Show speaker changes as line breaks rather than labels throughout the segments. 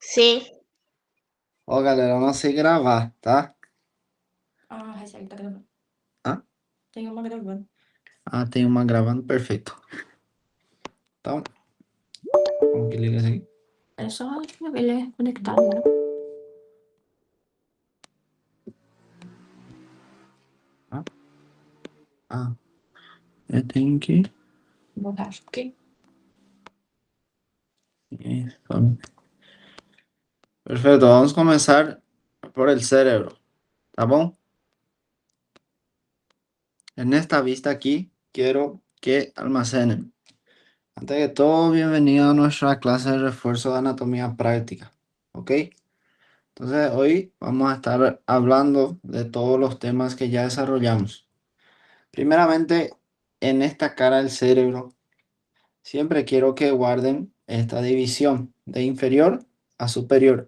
Sim.
Ó, galera, vamos se gravar, tá?
Ah, a hashtag tá gravando.
Hã?
Tem uma gravando.
Ah, tem uma gravando, perfeito. Então, como que liga isso aqui?
É só ele é conectado, né?
Ah, eu tenho que...
Borracha, ok?
Perfecto, vamos a comenzar por el cerebro, ¿tá bom? En esta vista aquí, quiero que almacenen. Antes de todo, bienvenido a nuestra clase de refuerzo de anatomía práctica, ¿ok? Entonces, hoy vamos a estar hablando de todos los temas que ya desarrollamos. Primeramente, en esta cara del cerebro, siempre quiero que guarden esta división de inferior a superior.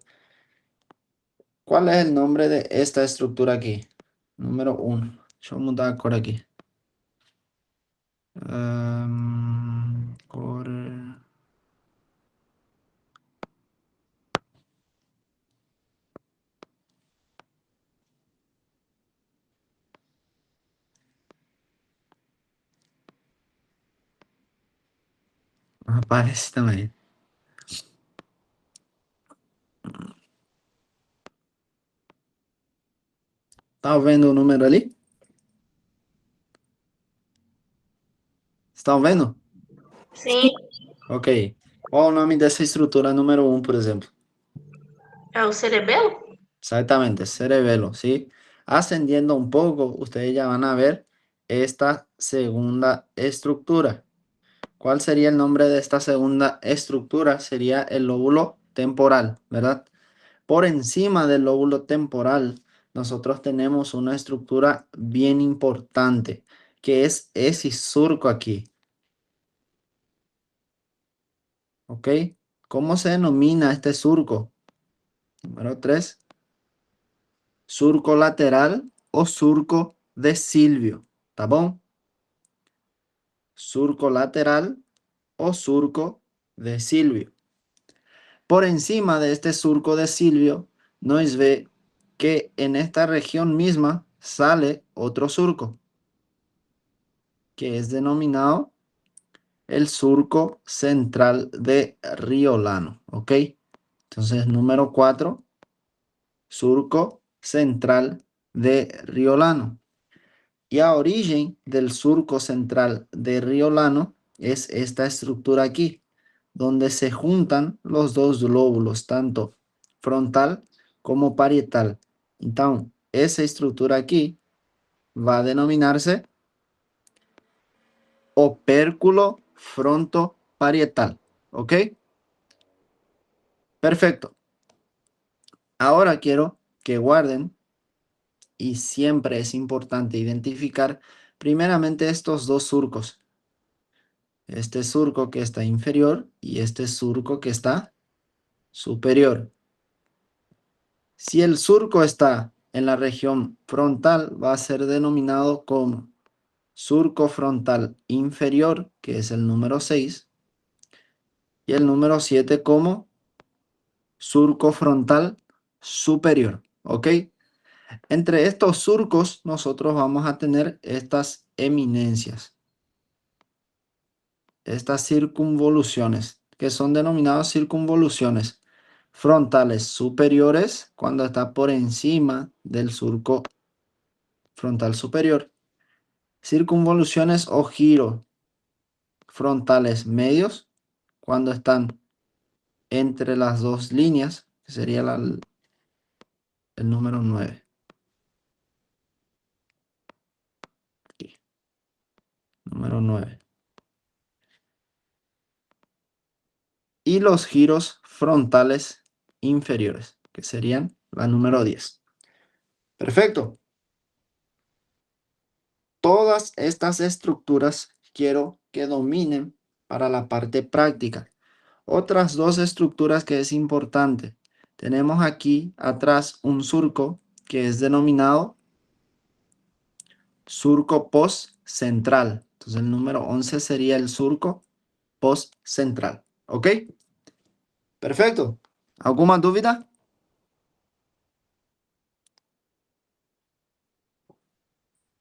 ¿Cuál es el nombre de esta estructura aquí? Número 1. Deixa eu mudar a cor aqui. Cor... Aparece também. Tá vendo o número ali? Estão vendo?
Sim.
Ok. Qual o nome dessa estrutura número 1, por exemplo?
É o cerebelo?
Exactamente, cerebelo, ¿sí? Ascendiendo un poco, ustedes ya van a ver esta segunda estructura. ¿Cuál sería el nombre de esta segunda estructura? Sería el lóbulo temporal, ¿verdad? Por encima del lóbulo temporal, nosotros tenemos una estructura bien importante, que es ese surco aquí. ¿Ok? ¿Cómo se denomina este surco? Número 3. Surco lateral o surco de Silvio, ¿tá bom? Surco lateral o surco de Silvio. Por encima de este surco de Silvio, nos ve que en esta región misma sale otro surco, que es denominado el surco central de Riolano, ¿ok? Entonces, número 4, surco central de Riolano. Y a origen del surco central de Riolano es esta estructura aquí, donde se juntan los dos lóbulos, tanto frontal como parietal. Entonces, esa estructura aquí va a denominarse opérculo frontoparietal. ¿Ok? Perfecto. Ahora quiero que guarden, y siempre es importante identificar primeramente estos dos surcos. Este surco que está inferior y este surco que está superior. Si el surco está en la región frontal, va a ser denominado como surco frontal inferior, que es el número 6, y el número 7 como surco frontal superior, ¿ok? Entre estos surcos nosotros vamos a tener estas eminencias, estas circunvoluciones, que son denominadas circunvoluciones frontales superiores cuando está por encima del surco frontal superior. Circunvoluciones o giro frontales medios cuando están entre las dos líneas, que sería el número 9. Aquí, número 9. Y los giros frontales inferiores, que serían la número 10. Perfecto. Todas estas estructuras quiero que dominen para la parte práctica. Otras dos estructuras que es importante. Tenemos aquí atrás un surco que es denominado surco post-central. Entonces el número 11 sería el surco post-central. ¿Ok? Perfecto. ¿Alguna dúvida?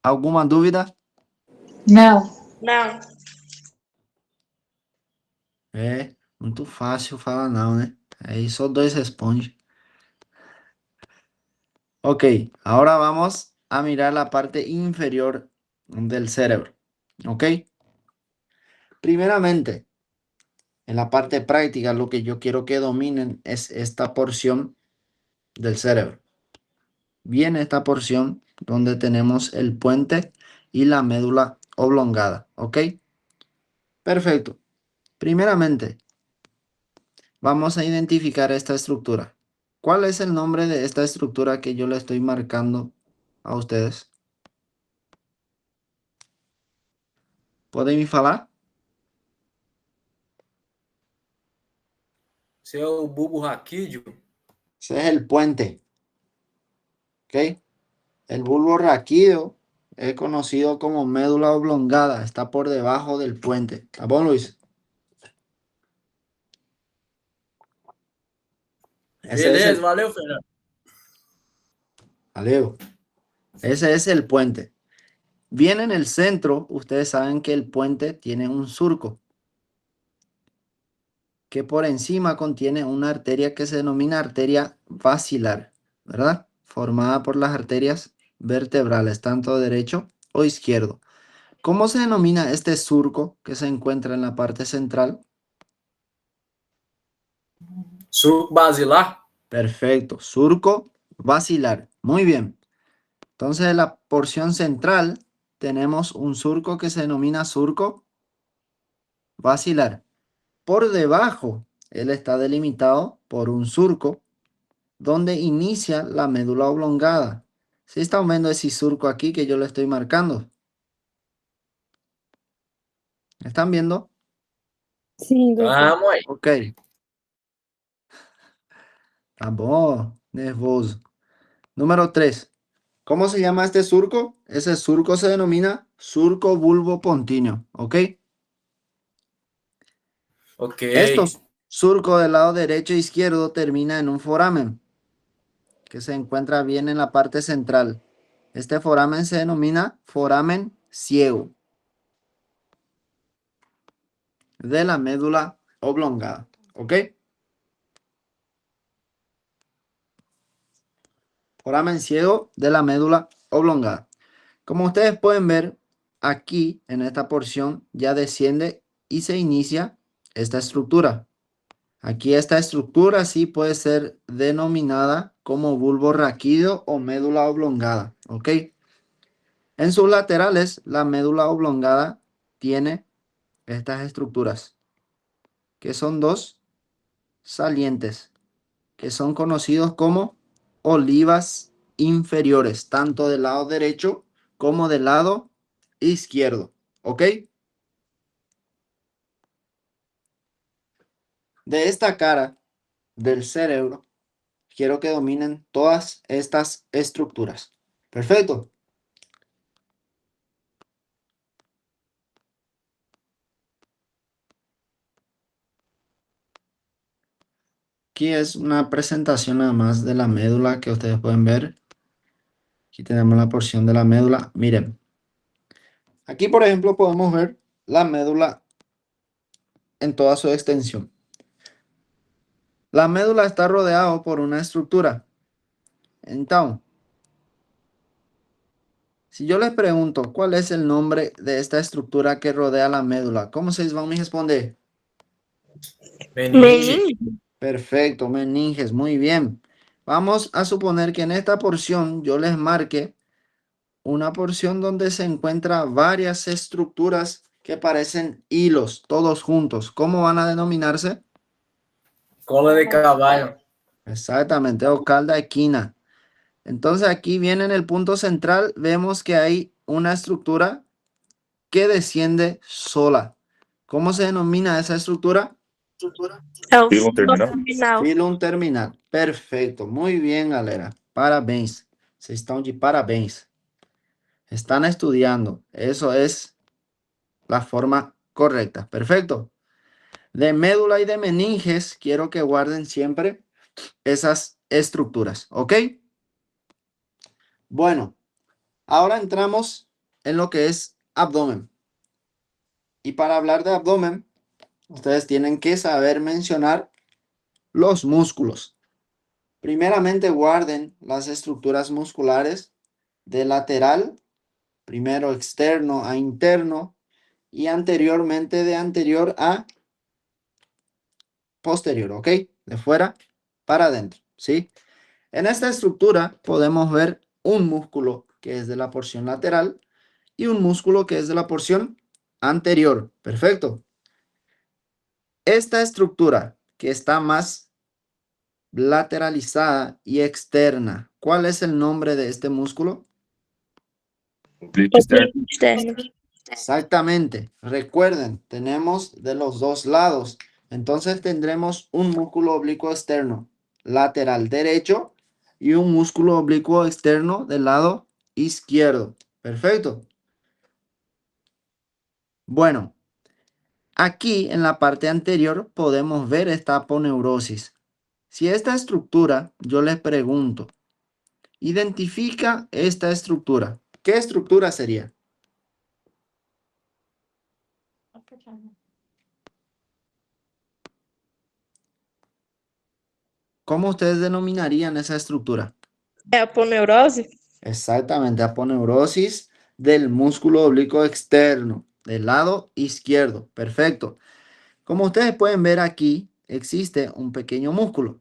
¿Alguna dúvida?
Não.
Não.
Muito fácil falar não, né? Aí só dois responde. Ok, ahora vamos a mirar la parte inferior del cerebro. Ok. Primeramente, en la parte práctica, lo que yo quiero que dominen es esta porción del cerebro. Viene esta porción donde tenemos el puente y la médula oblongada. Ok. Perfecto. Primeramente, vamos a identificar esta estructura. ¿Cuál es el nombre de esta estructura que yo le estoy marcando a ustedes? ¿Pueden me falar?
Esse é o bulbo raquídeo.
Ese es el puente. ¿Ok? El bulbo raquídeo es conocido como médula oblongada. Está por debajo del puente. ¿Está bom, Luis? Ese es
Beleza,
el...
valeu, Fernando.
Valeu. Ese es el puente. Bien en el centro, ustedes saben que el puente tiene un surco que por encima contiene una arteria que se denomina arteria basilar, ¿verdad? Formada por las arterias vertebrales, tanto derecho o izquierdo. ¿Cómo se denomina este surco que se encuentra en la parte central?
Surco basilar.
Perfecto, surco basilar. Muy bien. Entonces, en la porción central tenemos un surco que se denomina surco basilar. Por debajo, él está delimitado por un surco donde inicia la médula oblongada. ¿Sí están viendo ese surco aquí que yo le estoy marcando? ¿Están viendo?
Sim, doutor.
Tamo aí.
Ok. Tá bom, nervoso. Número 3. ¿Cómo se llama este surco? Ese surco se denomina surco bulbopontíneo, ¿ok?
Ok.
Estos surcos del lado derecho e izquierdo termina en un foramen que se encuentra bien en la parte central. Este foramen se denomina foramen ciego de la médula oblongada, ¿ok? Foramen ciego de la médula oblongada. Como ustedes pueden ver, aquí en esta porción ya desciende y se inicia esta estructura. Aquí esta estructura sí puede ser denominada como bulbo raquídeo o médula oblongada, ¿ok? En sus laterales, la médula oblongada tiene estas estructuras, que son dos salientes, que son conocidos como olivas inferiores, tanto del lado derecho como del lado izquierdo, ¿ok? De esta cara del cerebro, quiero que dominen todas estas estructuras. Perfecto. Aquí es una presentación nada más de la médula que ustedes pueden ver. Aquí tenemos la porción de la médula. Miren. Aquí, por ejemplo, podemos ver la médula en toda su extensión. La médula está rodeada por una estructura. Entonces, si yo les pregunto cuál es el nombre de esta estructura que rodea la médula, ¿cómo se van a responder?
Meninge.
Perfecto, meninges, muy bien. Vamos a suponer que en esta porción yo les marque una porción donde se encuentran varias estructuras que parecen hilos, todos juntos. ¿Cómo van a denominarse?
Cola de caballo.
Exactamente, o calda equina. Entonces aquí viene en el punto central, vemos que hay una estructura que desciende sola. ¿Cómo se denomina esa estructura?
É o
Filo terminal?
terminal.
Filum terminal. Perfeito, muy bien, galera. Parabéns. Vocês estão de parabéns. Están estudiando. Eso es la forma correcta. Perfecto. De médula y de meninges, quiero que guarden siempre esas estructuras, ¿ok? Bueno, ahora entramos en lo que es abdomen. Y para hablar de abdomen, ustedes tienen que saber mencionar los músculos. Primeramente guarden las estructuras musculares de lateral, primero externo a interno y anteriormente de anterior a posterior, ¿ok? De fuera para adentro, ¿sí? En esta estructura podemos ver un músculo que es de la porción lateral y un músculo que es de la porción anterior. Perfecto. Esta estructura que está más lateralizada y externa, ¿cuál es el nombre de este músculo?
Oblíquo externo.
Exactamente. Recuerden, tenemos de los dos lados. Entonces tendremos un músculo oblicuo externo lateral derecho y un músculo oblicuo externo del lado izquierdo. Perfecto. Bueno, aquí en la parte anterior podemos ver esta aponeurosis. Si esta estructura, yo les pregunto, identifica esta estructura. ¿Qué estructura sería? ¿Cómo ustedes denominarían esa estructura?
É a aponeurose?
Exactamente, aponeurosis del músculo oblicuo externo, del lado izquierdo. Perfecto. Como ustedes pueden ver aquí, existe un pequeño músculo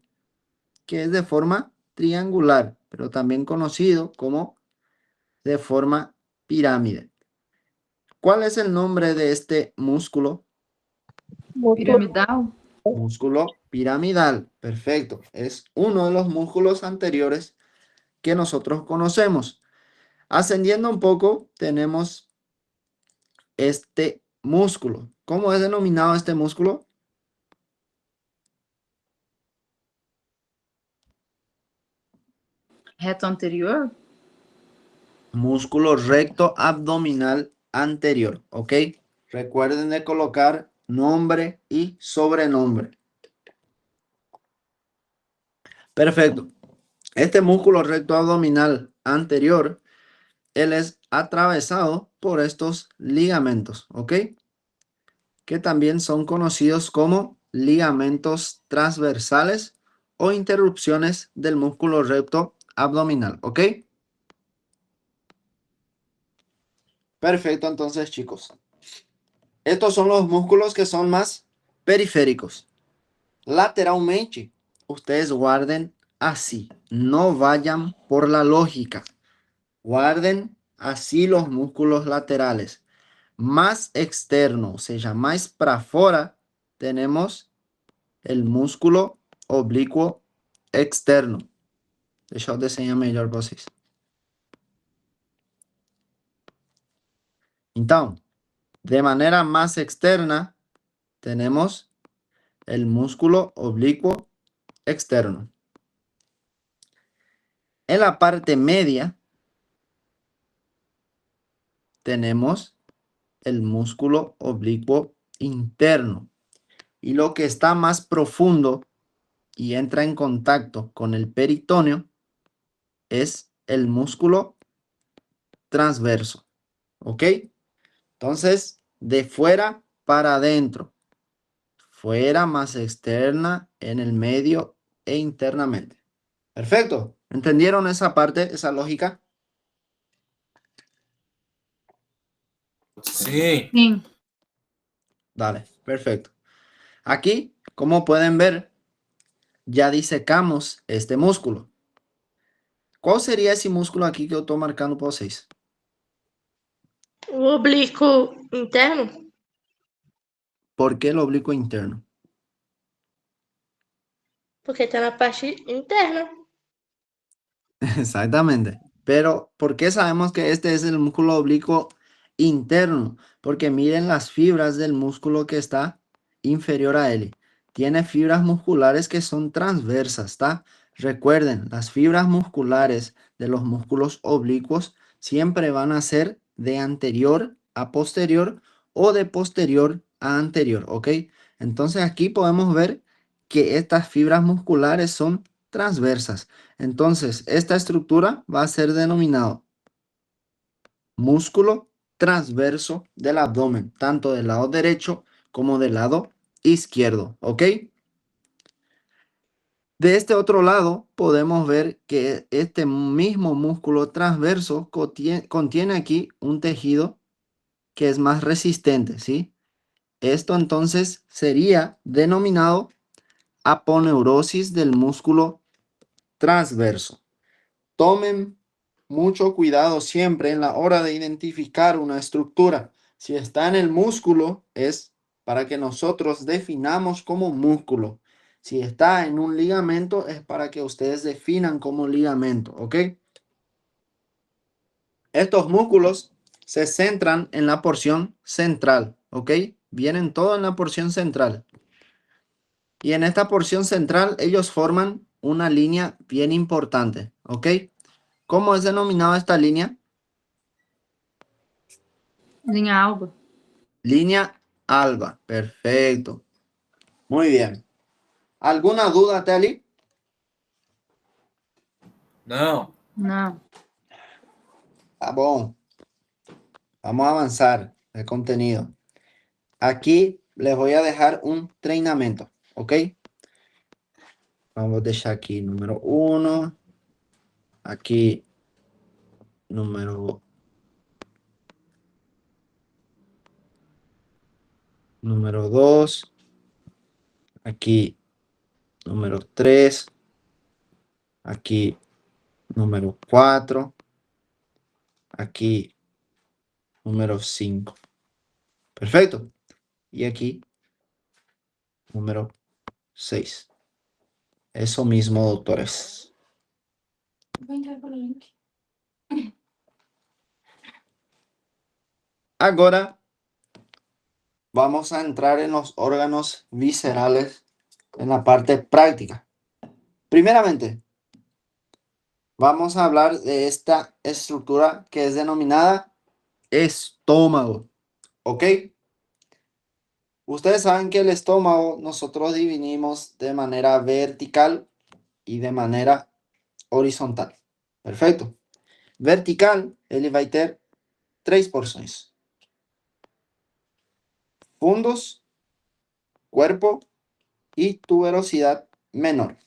que es de forma triangular, pero también conocido como de forma pirámide. ¿Cuál es el nombre de este músculo?
Piramidal.
Músculo piramidal. Perfecto. Es uno de los músculos anteriores que nosotros conocemos. Ascendiendo un poco, tenemos este músculo. ¿Cómo es denominado este músculo?
Reto anterior.
Músculo recto abdominal anterior, ¿ok? Recuerden de colocar nombre y sobrenombre. Perfecto. Este músculo recto abdominal anterior, él es atravesado por estos ligamentos, ¿ok? Que también son conocidos como ligamentos transversales o interrupciones del músculo recto abdominal, ¿ok? Perfecto, entonces, chicos. Estos son los músculos que son más periféricos. Lateralmente, ustedes guarden así. No vayan por la lógica. Guarden así los músculos laterales. Más externo, o sea, más para afuera, tenemos el músculo oblicuo externo. Deixa eu desenhar melhor para vocês. Então, de manera más externa, tenemos el músculo oblicuo externo. En la parte media, tenemos el músculo oblicuo interno. Y lo que está más profundo y entra en contacto con el peritoneo es el músculo transverso. ¿Ok? Entonces, de fuera para adentro. Fuera más externa, en el medio e internamente. Perfecto. ¿Entendieron esa parte, esa lógica?
Sim.
Sim.
Dale, perfecto. Aquí, como pueden ver, ya disecamos este músculo. ¿Cuál sería ese músculo aquí que yo estoy marcando para vocês?
O oblíquo interno?
¿Por qué el oblicuo interno?
Porque tá na parte interna.
Exactamente. Pero, ¿por qué sabemos que este es el músculo oblicuo interno? Porque miren las fibras del músculo que está inferior a él. Tiene fibras musculares que son transversas, ¿está? Recuerden, las fibras musculares de los músculos oblicuos siempre van a ser de anterior a posterior o de posterior a anterior, ¿ok? Entonces aquí podemos ver que estas fibras musculares son transversas. Entonces, esta estructura va a ser denominado músculo transverso del abdomen, tanto del lado derecho como del lado izquierdo, ¿ok? De este otro lado, podemos ver que este mismo músculo transverso contiene aquí un tejido que es más resistente, ¿sí? Esto entonces sería denominado aponeurosis del músculo transverso. Tomen mucho cuidado siempre en la hora de identificar una estructura. Si está en el músculo, es para que nosotros definamos como músculo. Si está en un ligamento, es para que ustedes definan como ligamento, ¿ok? Estos músculos se centran en la porción central, ¿ok? Vienen todo en la porción central. Y en esta porción central, ellos forman una línea bien importante, ¿ok? ¿Cómo es denominada esta línea?
Linha alba.
Línea alba. Perfecto. Muy bien. ¿Alguna duda, Teli?
Não.
Não.
Tá bom. Vamos a avanzar el contenido. Aquí les voy a dejar un entrenamiento, ¿ok? Vamos a dejar aquí número 1. Aquí número 2. Aquí número 3. Aquí número 4. Aquí número 5. Perfecto. Y aquí número 6. Eso mismo, doctores.
Vou entrar pelo link.
Ahora vamos a entrar en los órganos viscerales en la parte práctica. Primeramente, vamos a hablar de esta estructura que es denominada estómago. ¿Ok? Ustedes saben que el estómago nosotros dividimos de manera vertical y de manera horizontal. Perfecto. Vertical, ele vai ter 3 porções: fundos, cuerpo y tuberosidad menor.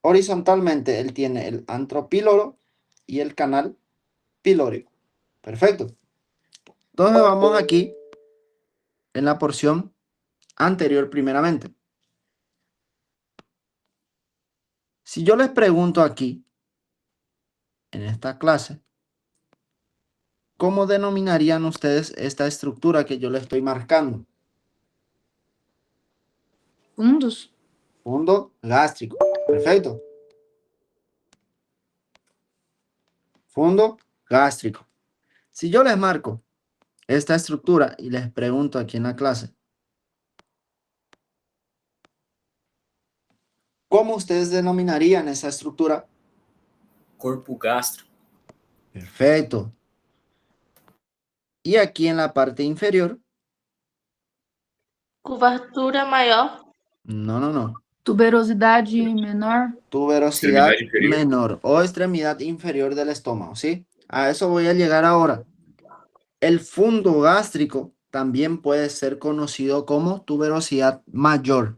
Horizontalmente, él tiene el antropíloro y el canal pilórico. Perfecto. Entonces vamos aquí en la porción anterior primeramente. Si yo les pregunto aquí, en esta clase, ¿cómo denominarían ustedes esta estructura que yo les estoy marcando?
Fundos?
Fundo gástrico. Perfecto. Fundo gástrico. Si yo les marco esta estructura y les pregunto aquí en la clase, ¿cómo ustedes denominarían esa estructura?
Corpo gástrico.
Perfecto. Y aquí en la parte inferior,
Curvatura maior.
no.
Tuberosidade menor?
Tuberosidad
Extremidad inferior.
menor o extremidad inferior del estómago, ¿sí? A eso voy a llegar ahora. El fundo gástrico también puede ser conocido como tuberosidad mayor.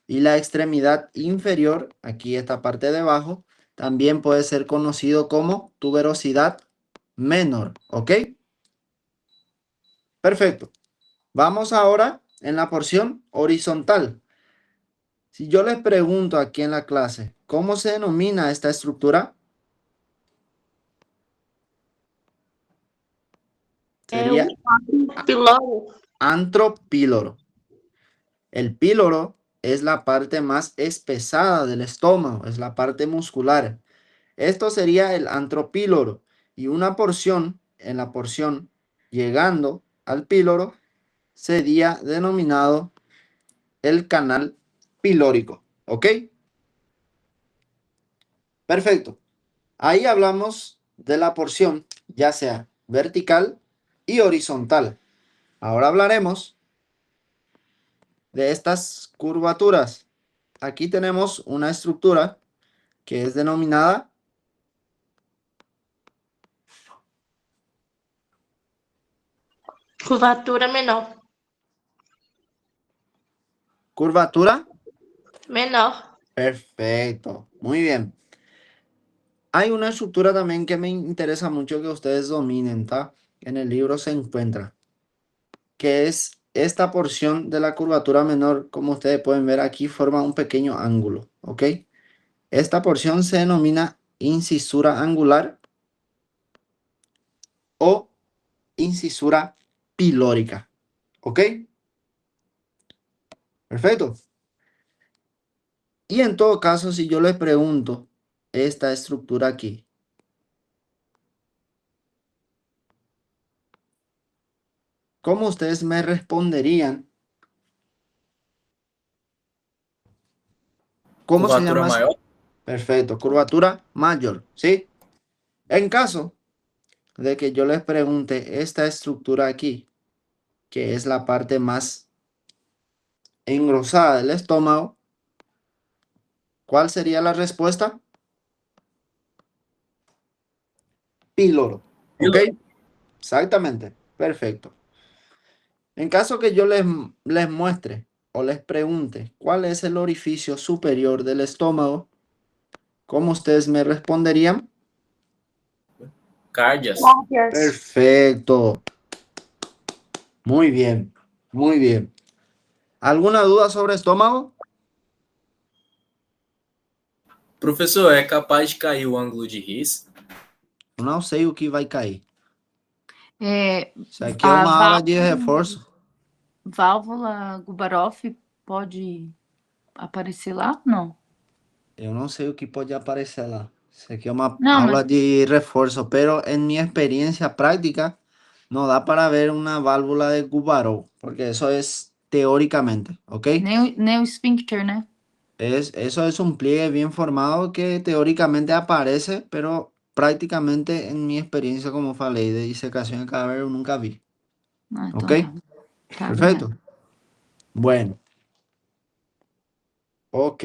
Y la extremidad inferior, aquí esta parte de abajo, también puede ser conocido como tuberosidad menor, ¿ok? Perfecto. Vamos ahora en la porción horizontal. Si yo les pregunto aquí en la clase, ¿cómo se denomina esta estructura? Sería
Pilório.
antropíloro. El píloro es la parte más espesada del estómago, es la parte muscular. Esto sería el antropíloro y una porción, en la porción llegando al píloro, sería denominado el canal pilórico. ¿Ok? Perfecto. Ahí hablamos de la porción, ya sea vertical y horizontal. Ahora hablaremos de estas curvaturas. aquí tenemos una estructura que es denominada
Curvatura menor.
curvatura.
Menor.
Perfecto, muy bien. Hay una estructura también que me interesa mucho que ustedes dominen, ¿tá? En el libro se encuentra, que es esta porción de la curvatura menor, como ustedes pueden ver aquí, forma un pequeño ángulo, ¿ok? Esta porción se denomina incisura angular o incisura pilórica, ¿ok? Perfecto. Y en todo caso, si yo les pregunto esta estructura aquí, ¿cómo ustedes me responderían? ¿Cómo se
Curvatura
llama?
maior.
Perfecto, curvatura mayor, ¿sí? En caso de que yo les pregunte esta estructura aquí, que es la parte más engrosada del estómago, ¿cuál sería la respuesta? Píloro, ¿ok? Exactamente, perfecto. En caso que yo les muestre o les pregunte cuál es el orificio superior del estómago, ¿cómo ustedes me responderían?
Cardias.
Perfecto. Muy bien, muy bien. ¿Alguna duda sobre estómago?
Professor, é capaz de cair o ângulo de Riz?
Eu não sei o que vai cair.
É,
Isso aqui é uma aula de
válvula,
reforço.
válvula Gubaroff pode aparecer lá? Não.
Eu não sei o que pode aparecer lá. Isso aqui é uma
Não,
aula
mas
de reforço, pero en mi experiencia práctica no da para ver una válvula de Gubarov, porque eso es teóricamente, ¿ok?
nem o esfíncter, né?
Eso es un pliegue bien formado que teóricamente aparece, pero prácticamente en mi experiencia como falei de disecación de cadáver eu nunca vi.
Ah, então
¿Ok?
tá
Perfecto.
obrigada.
Bueno. Ok.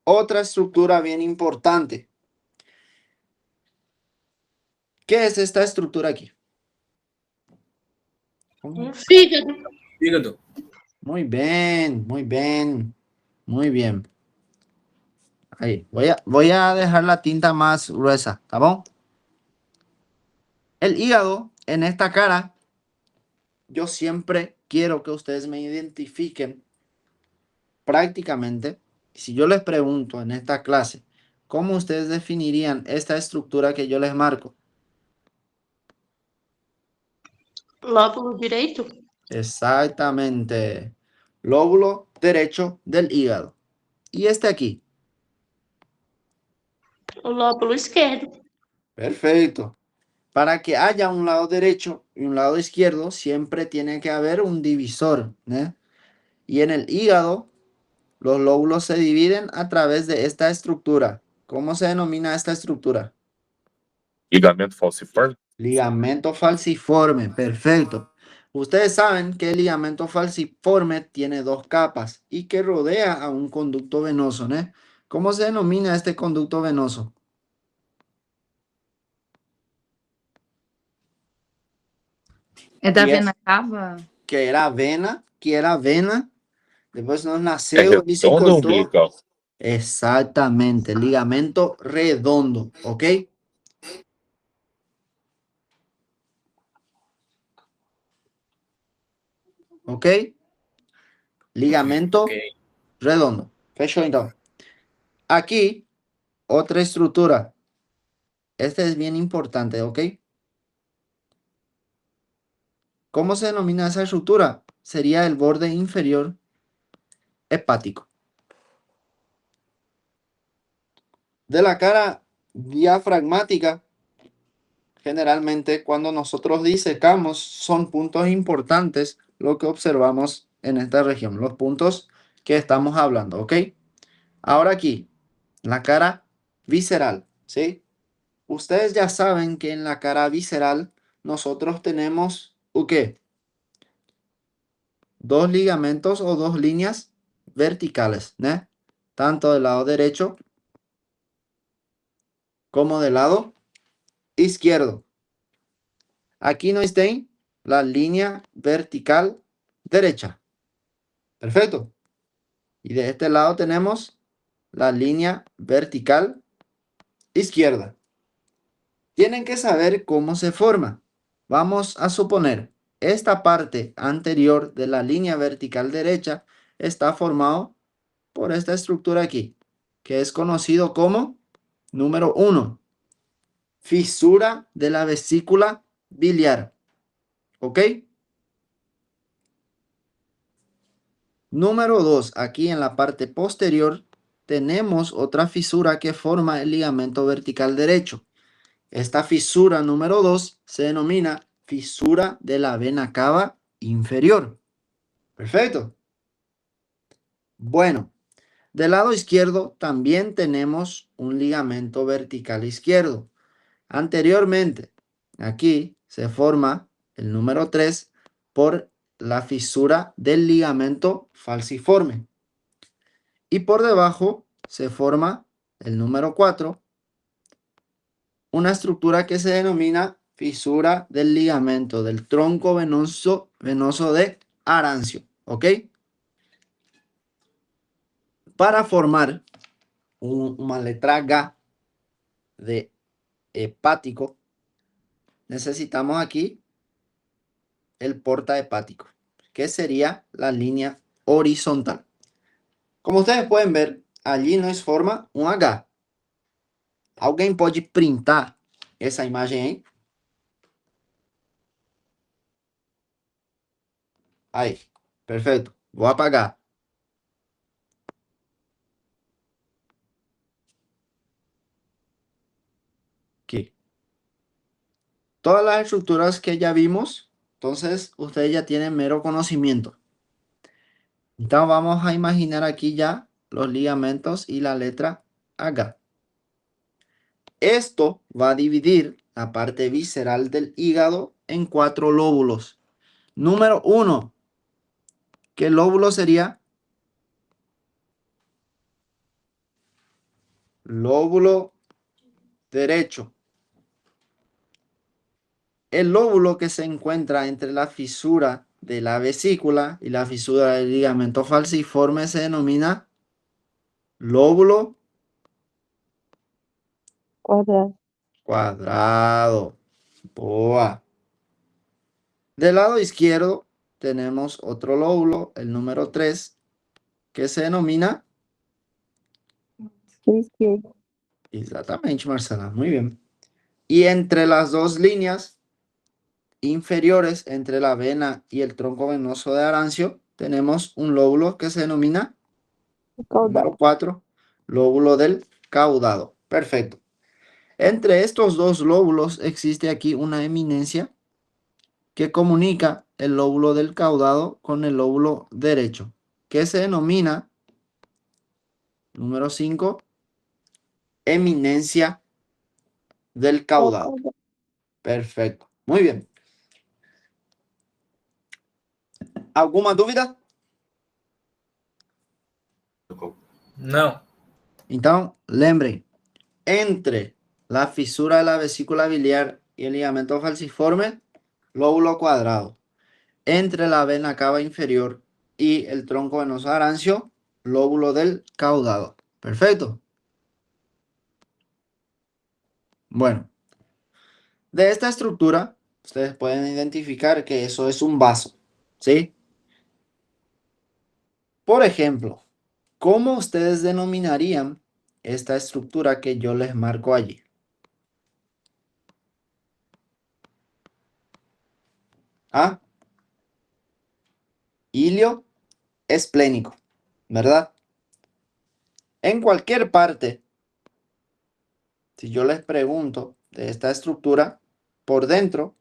Otra estructura bien importante. ¿Qué es esta estructura aquí?
Fígado.
Fígado.
Muy bien, muy bien, muy bien. Ahí, voy a dejar la tinta más gruesa, ¿está bien? El hígado en esta cara, yo siempre quiero que ustedes me identifiquen prácticamente. Si yo les pregunto en esta clase, ¿cómo ustedes definirían esta estructura que yo les marco?
Lóbulo direito.
Exactamente. Lóbulo derecho del hígado. Y este aquí.
O lóbulo esquerdo.
Perfecto. Para que haya un lado derecho y un lado izquierdo, siempre tiene que haber un divisor, ¿no? Y en el hígado, los lóbulos se dividen a través de esta estructura. ¿Cómo se denomina esta estructura?
Ligamento falciforme?
Ligamento falciforme, perfecto. Ustedes saben que el ligamento falciforme tiene dos capas y que rodea a un conducto venoso, ¿no? ¿Cómo se denomina este conducto venoso?
É da
E
vena cava?
que era vena, depois nós
É
nasceu e se
redondo ou
cortou.
umbilical?
Exactamente, ligamento redondo, ¿ok? ¿Ok? Ligamento
Ok.
redondo. Fechou então. Aquí, otra estructura. Esta es bien importante, ¿ok? ¿Cómo se denomina esa estructura? Sería el borde inferior hepático. De la cara diafragmática, generalmente cuando nosotros disecamos son puntos importantes lo que observamos en esta región, los puntos que estamos hablando, ¿ok? Ahora aquí, la cara visceral, ¿sí? Ustedes ya saben que en la cara visceral nosotros tenemos, ¿o qué? Dos ligamentos o dos líneas verticales, ¿no? Tanto del lado derecho como del lado izquierdo. Aquí nos tem la línea vertical derecha. Perfecto. Y de este lado tenemos la línea vertical izquierda. Tienen que saber cómo se forma. Vamos a suponer esta parte anterior de la línea vertical derecha está formado por esta estructura aquí, que es conocido como número 1, fisura de la vesícula biliar. ¿Ok? Número 2, aquí en la parte posterior tenemos otra fisura que forma el ligamento vertical derecho. Esta fisura número 2 se denomina fisura de la vena cava inferior. Perfecto. Bueno, del lado izquierdo también tenemos un ligamento vertical izquierdo. Anteriormente, aquí se forma el número 3 por la fisura del ligamento falciforme. Y por debajo se forma el número 4, una estructura que se denomina fisura del ligamento del tronco venoso de Arancio. ¿Ok? Para formar una letra G de hepático, necesitamos aquí el porta hepático, que sería la línea horizontal. Como ustedes pueden ver, allí nos forma un H. ¿Alguien puede printar esa imagen ahí? Ahí, perfecto. Voy a apagar. Aquí. Todas las estructuras que ya vimos, entonces ustedes ya tienen mero conocimiento. Entonces vamos a imaginar aquí ya los ligamentos y la letra H. Esto va a dividir la parte visceral del hígado en 4 lóbulos. Número 1. ¿Qué lóbulo sería? Lóbulo derecho. El lóbulo que se encuentra entre la fisura de la vesícula y la fisura del ligamento falciforme se denomina lóbulo cuadrado. Boa. Del lado izquierdo tenemos otro lóbulo, el número 3, que se denomina... Exactamente, Marcela. Muy bien. Y entre las dos líneas inferiores, entre la vena y el tronco venoso de Arancio, tenemos un lóbulo que se denomina número 4, lóbulo del caudado. Perfecto. Entre estos dos lóbulos existe aquí una eminencia que comunica el lóbulo del caudado con el lóbulo derecho, que se denomina, número 5, eminencia del caudado. Perfecto. Muy bien. ¿Alguna dúvida?
Não.
Então, lembrem, entre la fisura de la vesícula biliar y el ligamento falciforme, lóbulo cuadrado. Entre la vena cava inferior y el tronco venoso arancio, lóbulo del caudado. Perfecto. Bueno, de esta estructura, ustedes pueden identificar que eso es un vaso, ¿sí? Por ejemplo, ¿cómo ustedes denominarían esta estructura que yo les marco allí? ¿Ah? Hilio esplénico, ¿verdad? En cualquier parte, si yo les pregunto de esta estructura, por dentro,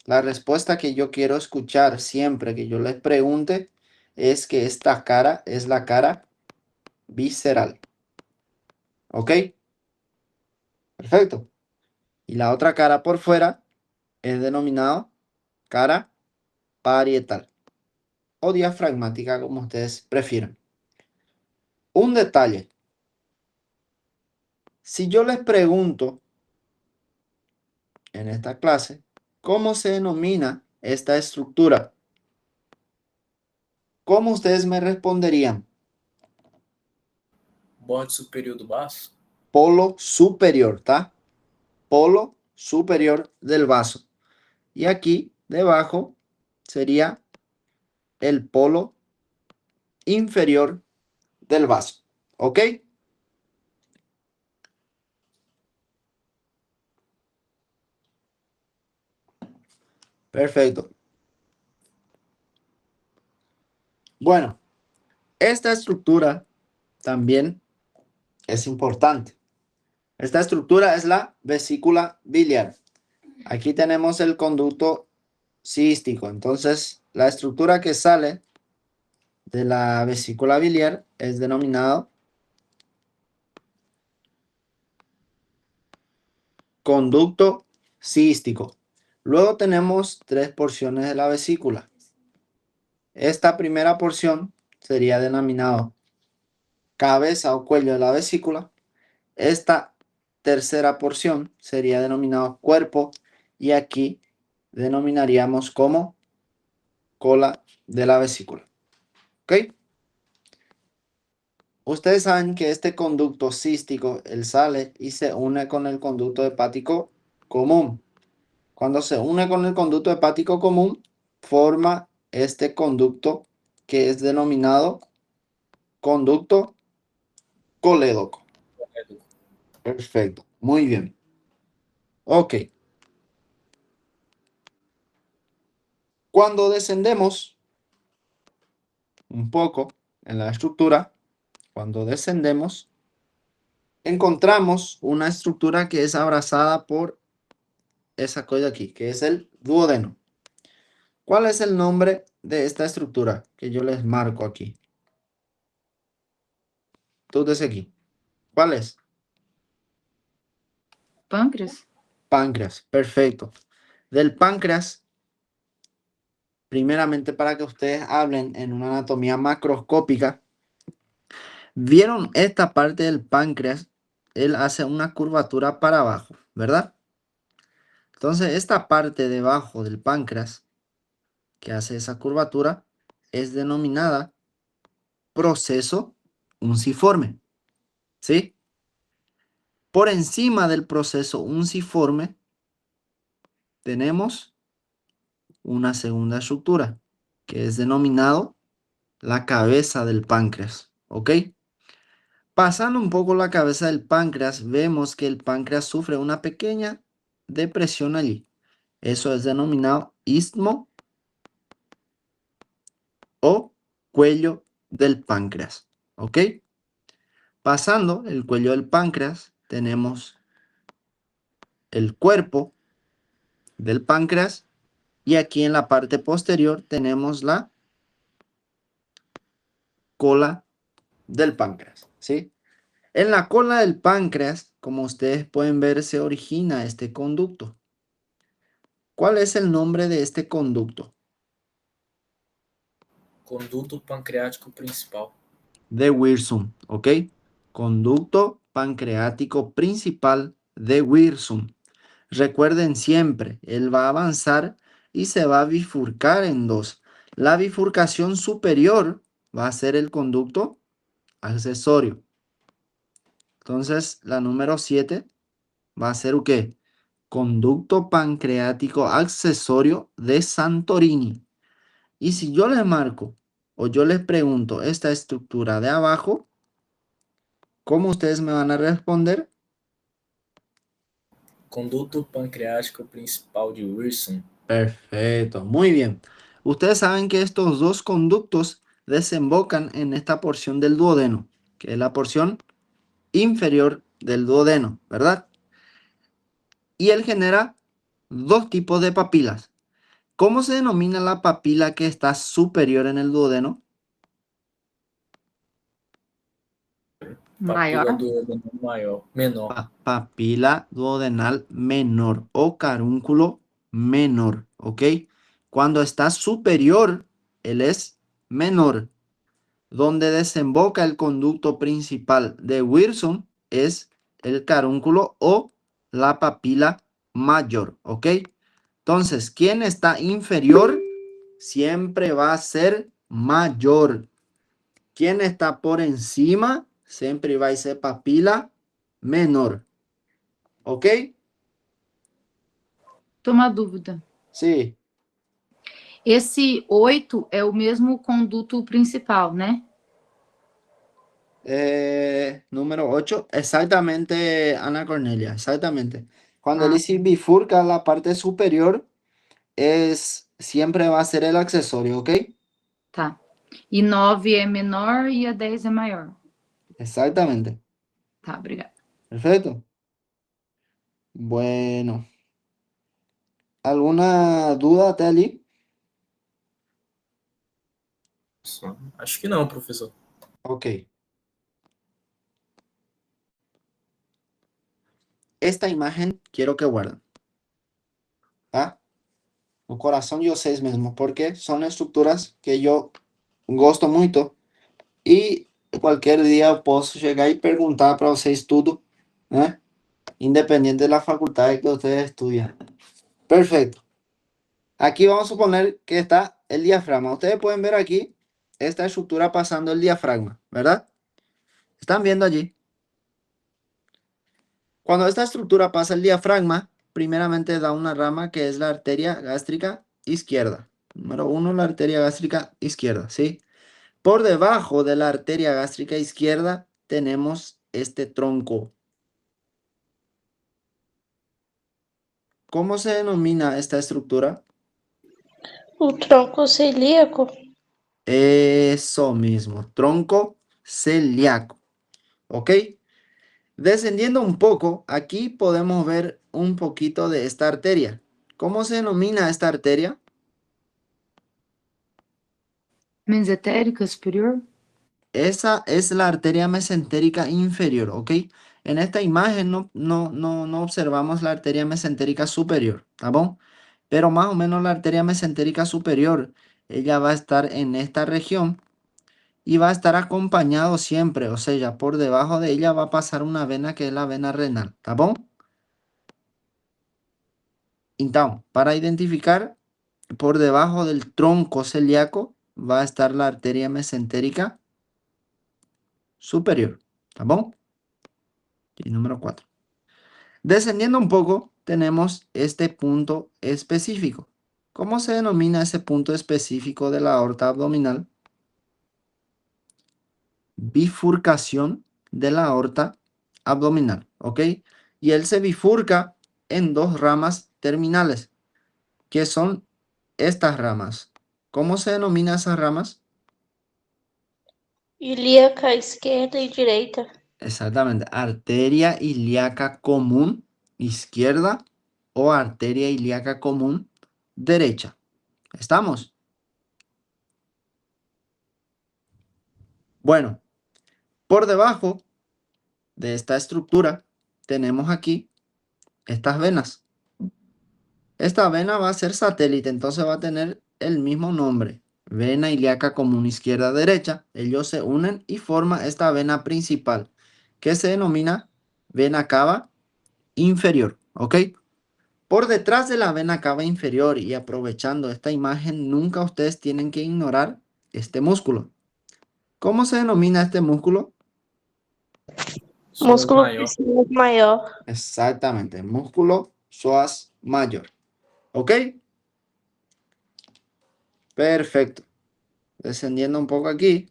la respuesta que yo quiero escuchar siempre que yo les pregunte es que esta cara es la cara visceral. ¿Ok? Perfecto. Y la otra cara por fuera es denominado cara parietal o diafragmática, como ustedes prefieran. Un detalle. Si yo les pregunto en esta clase, ¿cómo se denomina esta estructura? ¿Cómo ustedes me responderían?
Borde superior do baço.
Polo superior, ¿tá? Polo superior del vaso. Y aquí debajo sería el polo inferior del vaso. ¿Ok? Perfecto. Bueno, esta estructura también es importante. Esta estructura es la vesícula biliar. Aquí tenemos el conducto ciístico. Entonces, la estructura que sale de la vesícula biliar es denominado conducto ciístico. Luego tenemos 3 porciones de la vesícula. Esta primera porción sería denominado cabeza o cuello de la vesícula. Esta tercera porción sería denominado cuerpo y aquí denominaríamos como cola de la vesícula. ¿Ok? Ustedes saben que este conducto cístico, él sale y se une con el conducto hepático común. Cuando se une con el conducto hepático común, forma este conducto que es denominado conducto colédoco. Perfecto, muy bien. Ok. Cuando descendemos un poco en la estructura, cuando descendemos, encontramos una estructura que es abrazada por esa cosa aquí, que es el duodeno. ¿Cuál es el nombre de esta estructura que yo les marco aquí? Tú desde aquí. ¿Cuál es?
Pâncreas?
Páncreas. Perfecto. Del páncreas, primeramente para que ustedes hablen en una anatomía macroscópica, ¿vieron esta parte del páncreas? Él hace una curvatura para abajo, ¿verdad? Entonces, esta parte debajo del páncreas que hace esa curvatura es denominada proceso unciforme. ¿Sí? Por encima del proceso unciforme tenemos una segunda estructura que es denominado la cabeza del páncreas. ¿Ok? Pasando un poco la cabeza del páncreas, vemos que el páncreas sufre una pequeña depresión allí. Eso es denominado istmo o cuello del páncreas. ¿Ok? Pasando el cuello del páncreas, tenemos el cuerpo del páncreas y aquí en la parte posterior tenemos la cola del páncreas. ¿Sí? En la cola del páncreas, como ustedes pueden ver, se origina este conducto. ¿Cuál es el nombre de este conducto?
Conduto pancreático principal.
De Wirsum, ¿ok? Conducto pancreático principal de Wirsum. Recuerden siempre, él va a avanzar y se va a bifurcar en dos. La bifurcación superior va a ser el conducto accesorio. Entonces, la número 7 va a ser ¿qué? Conducto pancreático accesorio de Santorini. Y si yo les marco o yo les pregunto esta estructura de abajo, ¿cómo ustedes me van a responder?
Conduto pancreático principal de Wilson.
Perfecto, muy bien. Ustedes saben que estos dos conductos desembocan en esta porción del duodeno, que es la porción inferior del duodeno, ¿verdad? Y él genera dos tipos de papilas. ¿Cómo se denomina la papila que está superior en el duodeno?
Papila
Maior?
duodenal maior, menor.
Papila duodenal menor o carúnculo menor, ¿ok? Cuando está superior, él es menor. donde desemboca el conducto principal de Wilson es el carúnculo o la papila mayor, ¿ok? Entonces, ¿quién está inferior? Siempre va a ser mayor. ¿Quién está por encima? Siempre va a ser papila menor. ¿Ok?
Tô uma dúvida.
Sí.
Esse 8 é o mesmo conduto principal, né?
Número 8. Exactamente, Ana Cornelia. Exactamente. Cuando
Ah.
él bifurca la parte superior, siempre va a ser el accesorio, ¿ok?
Tá. E 9 é menor e a 10 é maior.
Exactamente.
Tá, obrigada.
Perfecto. Bueno. ¿Alguna duda, Teli?
Acho que não, professor.
Ok. Esta imagen quiero que guarden. ¿Ah? O corazón yo sé mismo, porque son estructuras que yo gosto muito e qualquer dia eu posso chegar e perguntar para vocês tudo, né? Independente da faculdade que vocês estudiam. Perfecto. Aquí vamos a suponer que está el diafragma. Ustedes pueden ver aquí esta estructura pasando el diafragma, ¿verdad? ¿Están viendo allí? Cuando esta estructura pasa el diafragma, primeramente da una rama que es la arteria gástrica izquierda. Número 1, la arteria gástrica izquierda, ¿sí? Por debajo de la arteria gástrica izquierda tenemos este tronco. ¿Cómo se denomina esta estructura?
O tronco celíaco.
Eso mismo, tronco celíaco. ¿Ok? Descendiendo un poco, aquí podemos ver un poquito de esta arteria. ¿Cómo se denomina esta arteria?
Mesentérica superior?
Esa es la arteria mesentérica inferior, ¿ok? En esta imagen no observamos la arteria mesentérica superior, ¿está bien? Pero más o menos la arteria mesentérica superior, ella va a estar en esta región y va a estar acompañado siempre, o sea, ya por debajo de ella va a pasar una vena que es la vena renal, ¿está bien? Entonces, para identificar, por debajo del tronco celíaco va a estar la arteria mesentérica superior, ¿está bien? Y número 4. Descendiendo un poco, tenemos este punto específico. ¿Cómo se denomina ese punto específico de la aorta abdominal? Bifurcación de la aorta abdominal, ¿ok? Y él se bifurca en dos ramas terminales, que son estas ramas. ¿Cómo se denomina esas ramas?
Ilíaca esquerda e direita.
Exactamente, arteria ilíaca común izquierda o arteria ilíaca común derecha. ¿Estamos? Bueno, por debajo de esta estructura tenemos aquí estas venas. Esta vena va a ser satélite, entonces va a tener el mismo nombre. Vena ilíaca común izquierda-derecha. Ellos se unen y forman esta vena principal, que se denomina vena cava inferior, ¿ok? Por detrás de la vena cava inferior y aprovechando esta imagen, nunca ustedes tienen que ignorar este músculo. ¿Cómo se denomina este músculo?
Músculo
Maior.
psoas maior.
Exactamente, músculo psoas mayor. ¿Ok? Perfecto. Descendiendo un poco aquí,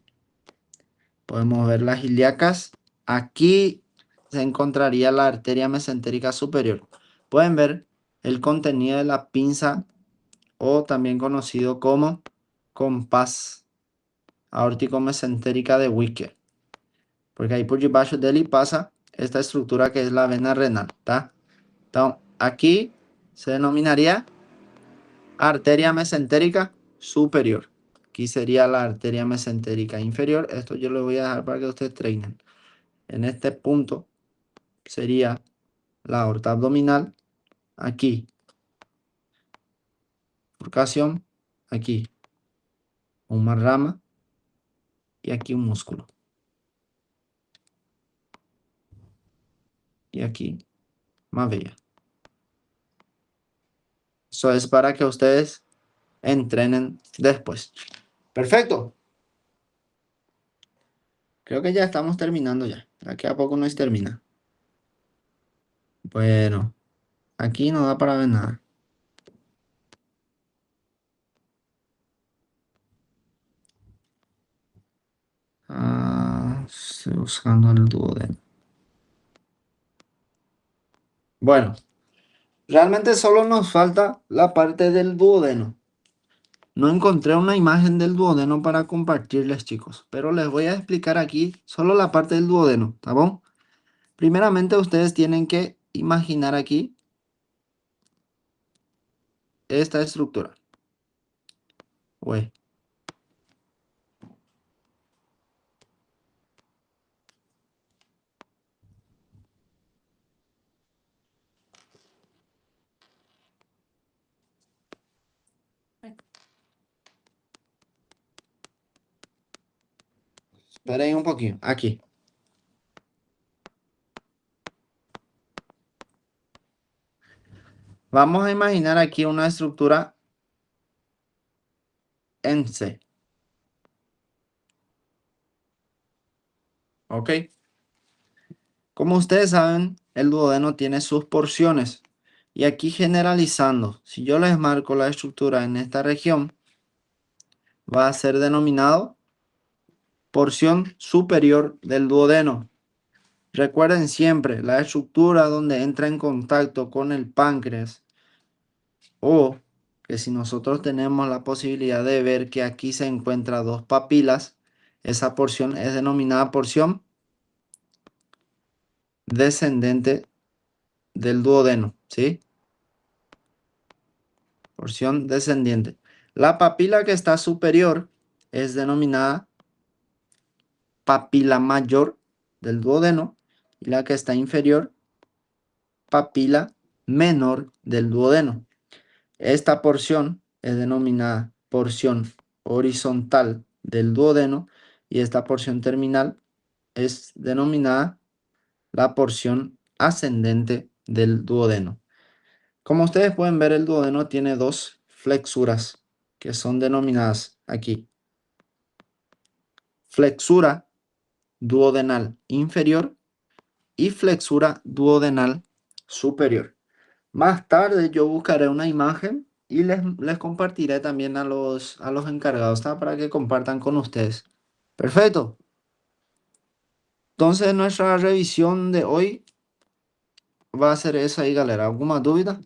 podemos ver las ilíacas. Aquí se encontraría la arteria mesentérica superior. Pueden ver el contenido de la pinza o también conocido como compás aórtico mesentérica de Wicker. Porque ahí por debajo de él pasa esta estructura que es la vena renal, ¿tá? Entonces, aquí se denominaría arteria mesentérica superior. Aquí sería la arteria mesentérica inferior. Esto yo lo voy a dejar para que ustedes treinen. En este punto sería la aorta abdominal. Aquí. Bifurcación. Aquí. Una rama. y aquí un músculo. Y aquí más bella. Eso es para que ustedes entrenen después. Perfecto. Creo que ya estamos terminando ya. Aquí a poco nos termina. Bueno, aquí no da para ver nada. Estoy buscando el duodeno. Bueno, realmente solo nos falta la parte del duodeno. No encontré una imagen del duodeno para compartirles, chicos, pero les voy a explicar aquí solo la parte del duodeno, ¿está bien? Primeramente ustedes tienen que imaginar aquí esta estructura. Uy. Esperen un poquito, aquí. Vamos a imaginar aquí una estructura en C. ¿Ok? Como ustedes saben, el duodeno tiene sus porciones. Y aquí generalizando, si yo les marco la estructura en esta región, va a ser denominado porción superior del duodeno. Recuerden siempre la estructura donde entra en contacto con el páncreas, o que si nosotros tenemos la posibilidad de ver que aquí se encuentran dos papilas, esa porción es denominada porción descendente del duodeno, ¿sí? Porción descendiente. La papila que está superior es denominada papila mayor del duodeno y la que está inferior, papila menor del duodeno. Esta porción es denominada porción horizontal del duodeno y esta porción terminal es denominada la porción ascendente del duodeno. Como ustedes pueden ver, el duodeno tiene dos flexuras que son denominadas aquí. Flexura duodenal inferior y flexura duodenal superior. Más tarde yo buscaré una imagen y les compartiré también a los encargados, ¿tá? Para que compartan con ustedes. Perfecto. Entonces nuestra revisión de hoy va a ser esa ahí, galera. ¿Alguma duda?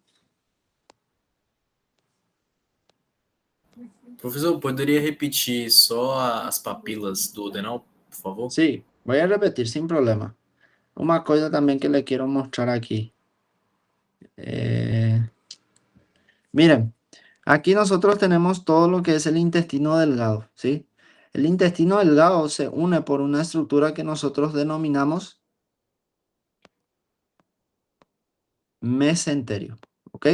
Professor, poderia repetir só as papilas do duodenal, por favor?
Sí, voy a repetir sin problema. Una cosa también que le quiero mostrar aquí. Miren, aquí nosotros tenemos todo lo que es el intestino delgado, ¿sí? El intestino delgado se une por una estructura que nosotros denominamos mesenterio, ¿ok?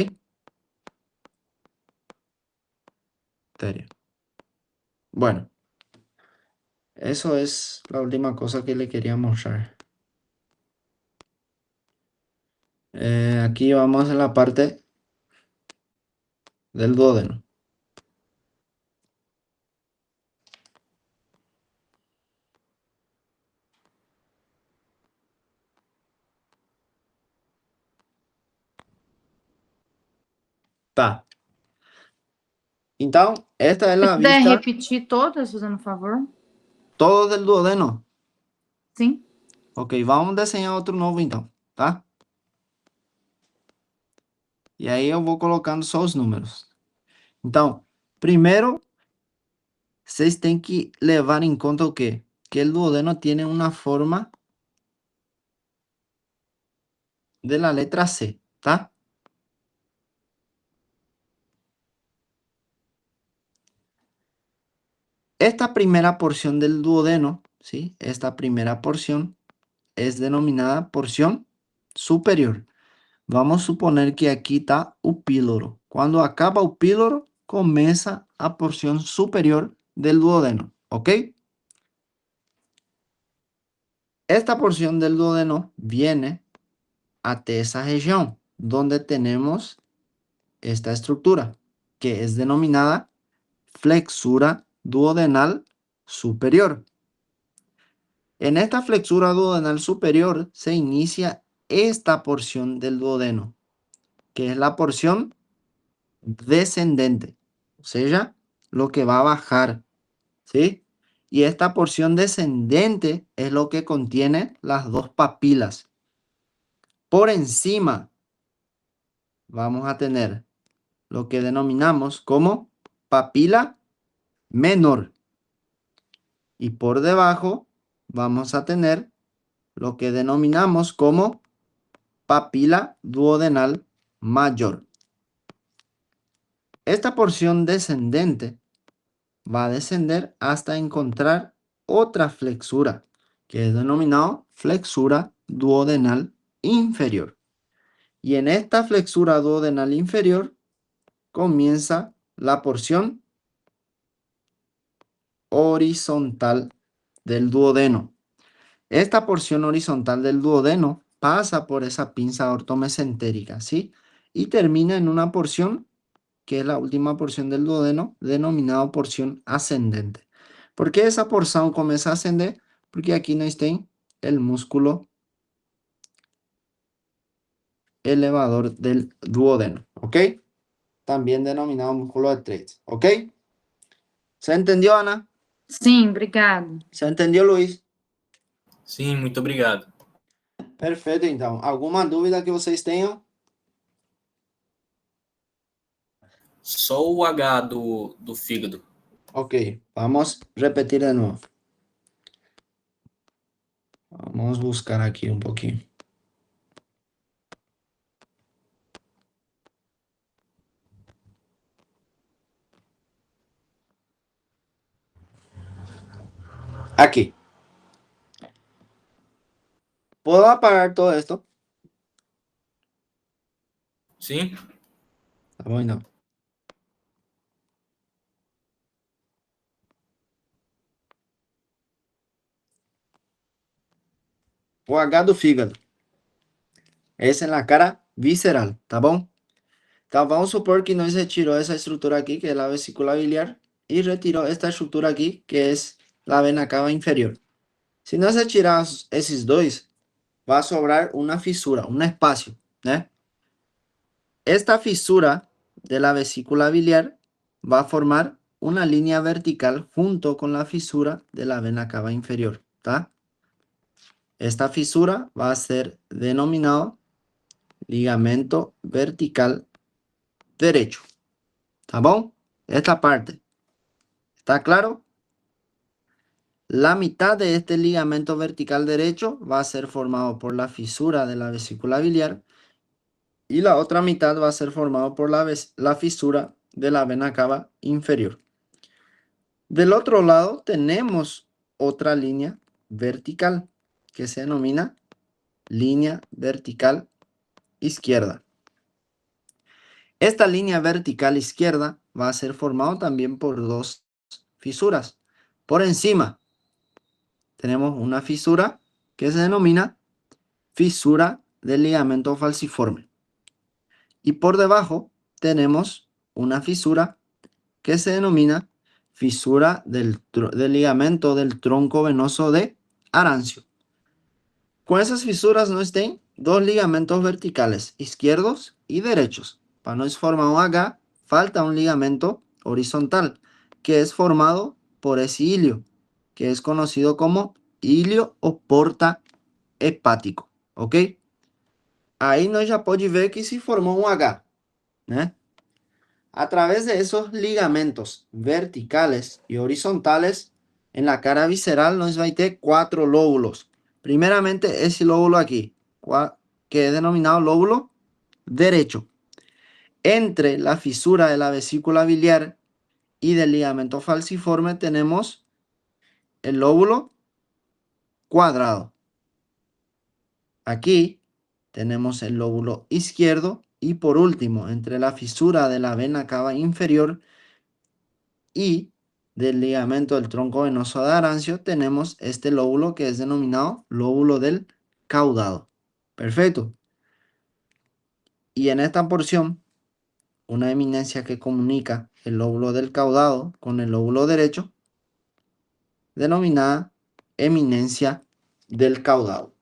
Mesenterio. Bueno, eso es la última cosa que le quería mostrar. Aquí vamos en la parte del duodeno. Tá. Então, esta é
Se
a
puder
vista
repetir todas, fazendo um favor.
todo del duodeno.
Sim.
Ok, vamos desenhar outro novo então, tá? E aí eu vou colocando só os números. Então, primeiro, vocês têm que levar em conta o quê? Que o duodeno tem uma forma de la letra C, tá? Esta primera porción del duodeno, ¿sí? Esta primera porción es denominada porción superior. Vamos a suponer que aquí está o píloro. Cuando acaba o píloro, comienza a porción superior del duodeno, ¿ok? Esta porción del duodeno viene hasta esa región donde tenemos esta estructura, que es denominada flexura duodenal superior. En esta flexura duodenal superior se inicia esta porción del duodeno, que es la porción descendente, o sea, lo que va a bajar, ¿sí? Y esta porción descendente es lo que contiene las dos papilas. Por encima vamos a tener lo que denominamos como papila menor. Y por debajo vamos a tener lo que denominamos como papila duodenal mayor. Esta porción descendente va a descender hasta encontrar otra flexura, que es denominado flexura duodenal inferior. Y en esta flexura duodenal inferior comienza la porción horizontal del duodeno. Esta porción horizontal del duodeno pasa por esa pinza ortomesentérica, ¿sí? Y termina en una porción que es la última porción del duodeno, denominada porción ascendente. ¿Por qué esa porción comienza a ascender? Porque aquí no está el músculo elevador del duodeno, ¿ok? También denominado músculo de Treitz, ¿ok? ¿Se entendió, Ana?
Sim, obrigado.
¿Se entendió, Luis?
Sim, muito obrigado.
Perfeito, então. Alguma dúvida que vocês tenham?
Só o H do fígado.
Ok, vamos repetir de nuevo. Vamos a buscar aquí un poquito. Aquí. ¿Puedo apagar todo esto?
Sim?
Tá bom, então. O H do fígado. Essa é na cara visceral, tá bom? Então, vamos supor que nós retirou essa estrutura aqui, que é a vesícula biliar, e retirou esta estrutura aqui, que é a vena cava inferior. Se nós retirarmos esses dois, vai sobrar uma fissura, um espaço, né? Esta fisura de la vesícula biliar va a formar una línea vertical junto con la fisura de la vena cava inferior, ¿tá? Esta fisura va a ser denominado ligamento vertical derecho. ¿Tá bom? Esta parte. ¿Está claro? La mitad de este ligamento vertical derecho va a ser formado por la fisura de la vesícula biliar y la otra mitad va a ser formado por la fisura de la vena cava inferior. Del otro lado tenemos otra línea vertical que se denomina línea vertical izquierda. Esta línea vertical izquierda va a ser formada también por dos fisuras. Por encima tenemos una fisura que se denomina fisura del ligamento falciforme. Y por debajo tenemos una fisura que se denomina fisura del ligamento del tronco venoso de Arancio. Con esas fisuras nos estén dos ligamentos verticales, izquierdos y derechos. Para no formar un H, falta un ligamento horizontal, que es formado por ese hilio, que es conocido como hilio o porta hepático. ¿Ok? Ahí nós já pode ver que se formou um H, né? A través de esos ligamentos verticales y horizontales, en la cara visceral nos va a tener 4 lóbulos. Primeramente, ese lóbulo aquí, que es denominado lóbulo derecho. Entre la fisura de la vesícula biliar y del ligamento falciforme tenemos el lóbulo cuadrado. Aquí tenemos el lóbulo izquierdo y por último, entre la fisura de la vena cava inferior y del ligamento del tronco venoso de Arancio, tenemos este lóbulo que es denominado lóbulo del caudado. Perfecto. Y en esta porción, una eminencia que comunica el lóbulo del caudado con el lóbulo derecho, denominada eminencia del caudado.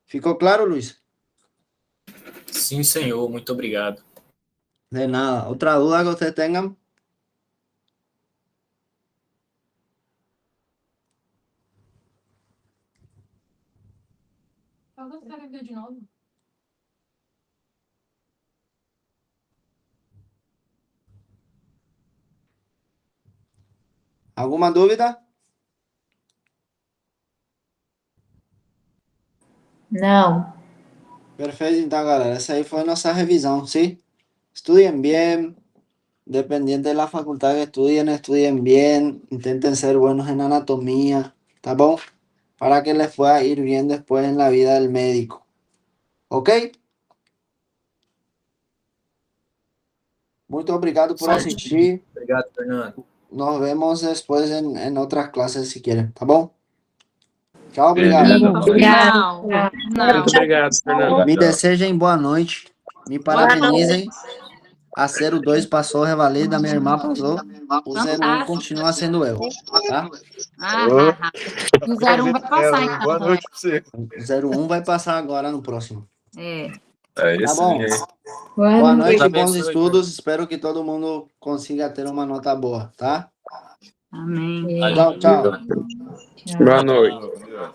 ¿Ficou claro, Luis?
Sim, senhor. Muito obrigado.
De nada. ¿Otra duda que ustedes tengan?
Fala que quero ver de novo.
¿Alguma dúvida?
Não.
Perfeito, então, galera. Essa aí foi nossa revisão, sim? Estudien bien, dependiente de la facultad que estudien bien, intenten ser buenos en anatomía, ¿tá bom? Para que les pueda ir bien después en la vida del médico. ¿Ok? Muito obrigado por
Certinho.
assistir.
Obrigado, Fernando.
Nos vemos después en otras clases si quieren, ¿tá bom? Tchau, obrigado.
Obrigado.
Não. Não.
Muito obrigado, Fernando.
Me desejem boa noite. Me parabenizem. A 02 passou, revalida, minha irmã passou. O 01 continua sendo eu, tá?
E o 01 vai passar, então.
Boa noite pra você.
O 01 vai passar agora no próximo.
É.
É
Tá
isso
bom?
aí.
Boa noite,
Deus
bons
abençoe.
estudos. Espero que todo mundo consiga ter uma nota boa, tá?
Amém.
Tchau, tchau.
Tchau.
Boa noite.